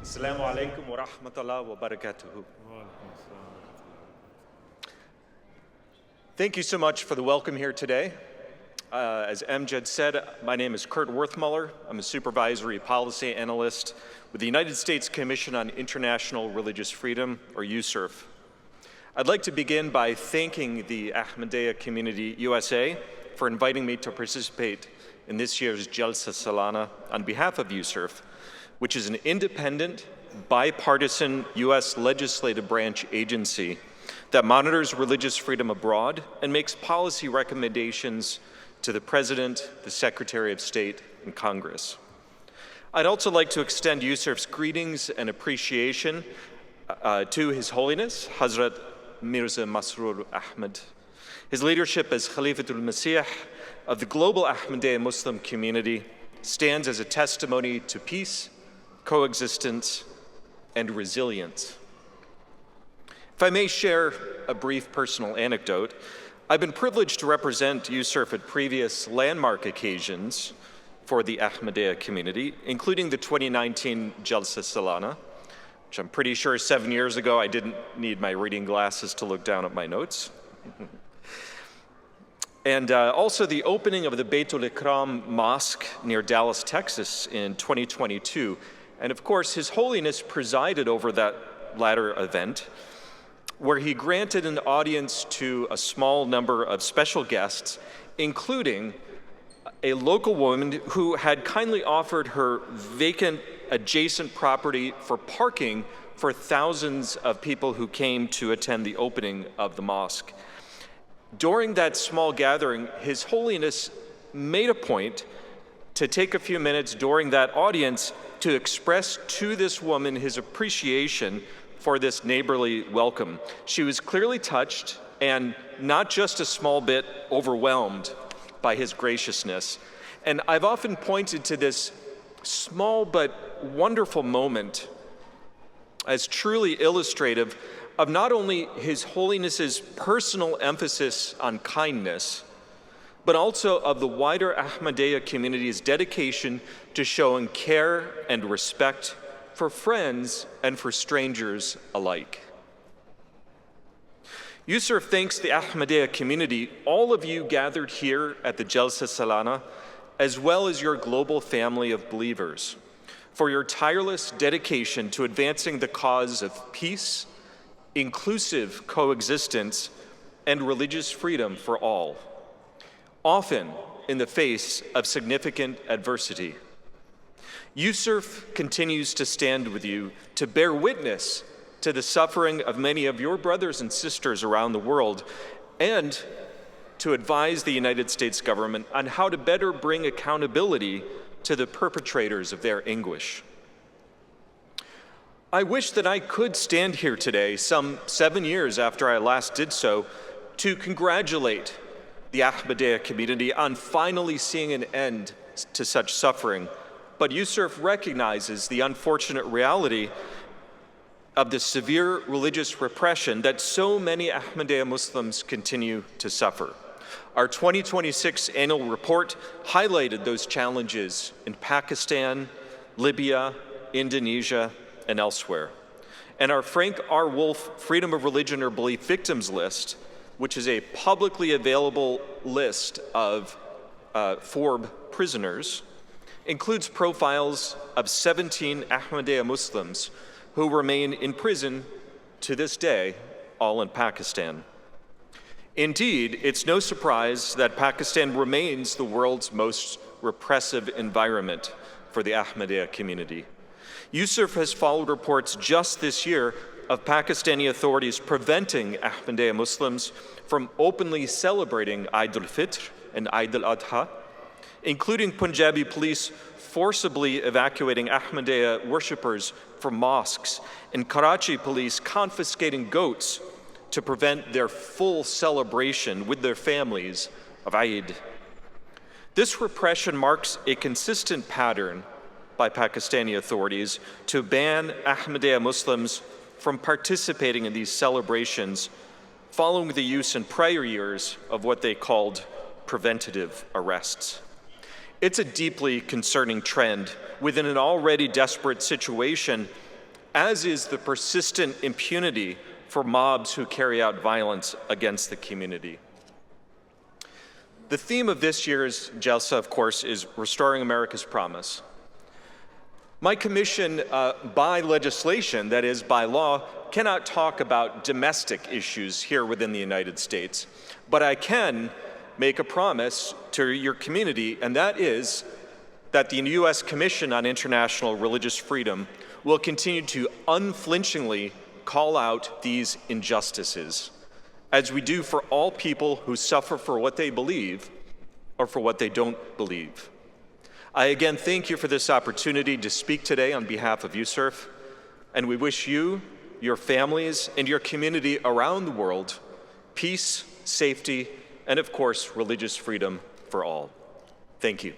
Assalamu alaikum wa rahmatullahi wa barakatuhu. Thank you so much for the welcome here today. As Amjad said, my name is Kurt Werthmuller. I'm a supervisory policy analyst with the United States Commission on International Religious Freedom, or USCIRF. I'd like to begin by thanking the Ahmadiyya community USA for inviting me to participate in this year's Jalsa Salana on behalf of USCIRF, which is an independent, bipartisan U.S. legislative branch agency that monitors religious freedom abroad and makes policy recommendations to the President, the Secretary of State, and Congress. I'd also like to extend USCIRF's greetings and appreciation to His Holiness, Hazrat Mirza Masroor Ahmad. His leadership as Khalifatul Masih of the global Ahmadiyya Muslim community stands as a testimony to peace, coexistence, and resilience. If I may share a brief personal anecdote, I've been privileged to represent USCIRF at previous landmark occasions for the Ahmadiyya community, including the 2019 Jalsa Salana, which I'm pretty sure 7 years ago I didn't need my reading glasses to look down at my notes. And also the opening of the Beitul Ikram Mosque near Dallas, Texas in 2022. And of course, His Holiness presided over that latter event, where he granted an audience to a small number of special guests, including a local woman who had kindly offered her vacant adjacent property for parking for thousands of people who came to attend the opening of the mosque. During that small gathering, His Holiness made a point to take a few minutes during that audience to express to this woman his appreciation for this neighborly welcome. She was clearly touched and not just a small bit overwhelmed by his graciousness. And I've often pointed to this small but wonderful moment as truly illustrative of not only His Holiness's personal emphasis on kindness, but also of the wider Ahmadiyya community's dedication to showing care and respect for friends and for strangers alike. USCIRF thanks the Ahmadiyya community, all of you gathered here at the Jalsa Salana, as well as your global family of believers, for your tireless dedication to advancing the cause of peace, inclusive coexistence, and religious freedom for all, often in the face of significant adversity. USCIRF continues to stand with you to bear witness to the suffering of many of your brothers and sisters around the world, and to advise the United States government on how to better bring accountability to the perpetrators of their anguish. I wish that I could stand here today, some 7 years after I last did so, to congratulate the Ahmadiyya community on finally seeing an end to such suffering. But USCIRF recognizes the unfortunate reality of the severe religious repression that so many Ahmadiyya Muslims continue to suffer. Our 2026 annual report highlighted those challenges in Pakistan, Libya, Indonesia, and elsewhere. And our Frank R. Wolf Freedom of Religion or Belief Victims List, which is a publicly available list of FORB prisoners, includes profiles of 17 Ahmadiyya Muslims who remain in prison to this day, all in Pakistan. Indeed, it's no surprise that Pakistan remains the world's most repressive environment for the Ahmadiyya community. USCIRF has followed reports just this year of Pakistani authorities preventing Ahmadiyya Muslims from openly celebrating Eid al-Fitr and Eid al-Adha, including Punjabi police forcibly evacuating Ahmadiyya worshippers from mosques, and Karachi police confiscating goats to prevent their full celebration with their families of Eid. This repression marks a consistent pattern by Pakistani authorities to ban Ahmadiyya Muslims from participating in these celebrations following the use in prior years of what they called preventative arrests. It's a deeply concerning trend within an already desperate situation as is the persistent impunity for mobs who carry out violence against the community. The theme of this year's Jalsa, of course, is Restoring America's Promise. My commission, by legislation, that is, by law, cannot talk about domestic issues here within the United States, but I can make a promise to your community, and that is that the U.S. Commission on International Religious Freedom will continue to unflinchingly call out these injustices, as we do for all people who suffer for what they believe or for what they don't believe. I again thank you for this opportunity to speak today on behalf of USERF, and we wish you, your families, and your community around the world peace, safety, and of course, religious freedom for all. Thank you.